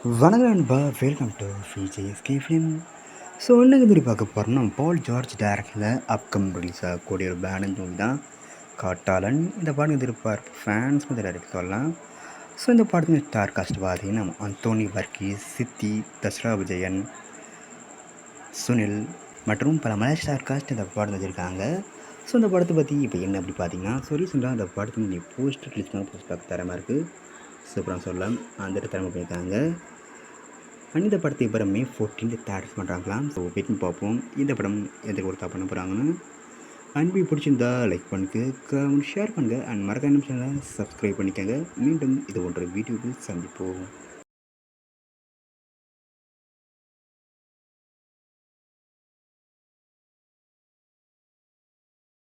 வணக்கம் நண்பா, welcome to VJSK film. So என்னங்க திரும்பி பார்க்க போகிறோம்னா, பால் ஜார்ஜ் டேரக்டரில் அப்கமிங் ரிலீஸ் ஆகக்கூடிய ஒரு பேனன் மூவி தான் காட்டாளன். இந்த படம் எதிர்பார் ஃபேன்ஸ் வந்து டைரக்ட் சொல்லலாம். ஸோ இந்த படத்தின் ஸ்டார் காஸ்ட் பார்த்தீங்கன்னா அந்தோனி வர்கீஸ், சித்தி, தஸ்ரா விஜயன், சுனில் மற்றும் பல மலையாள ஸ்டார் காஸ்ட் இந்த படம் வச்சுருக்காங்க. ஸோ இந்த படத்தை பற்றி இப்போ என்ன அப்படி பார்த்தீங்கன்னா, ஸோ ரீசெண்டாக அந்த படத்துக்கு நீ போஸ்டர் ரிலீஸ் பண்ண போஸ்ட் பார்க்க தரமாக இருக்குது. சூப்பராக சொல்லலாம், அந்த திறமை பண்ணியிருக்காங்க. இந்த படத்தை இப்போ மே 14 தேட்டர்ஸ் பண்ணுறாங்களாம். ஸோ வெயிட் பண்ணி பார்ப்போம் இந்த படம் எந்த கொடுத்தா பண்ண போகிறாங்கன்னு. அன்பு பிடிச்சிருந்தா லைக் பண்ணுங்க, ஷேர் பண்ணுங்கள் அண்ட் மறக்காம சேனலை சப்ஸ்கிரைப் பண்ணிக்கோங்க. மீண்டும் இது போன்ற வீடியோவில் சந்திப்போம்.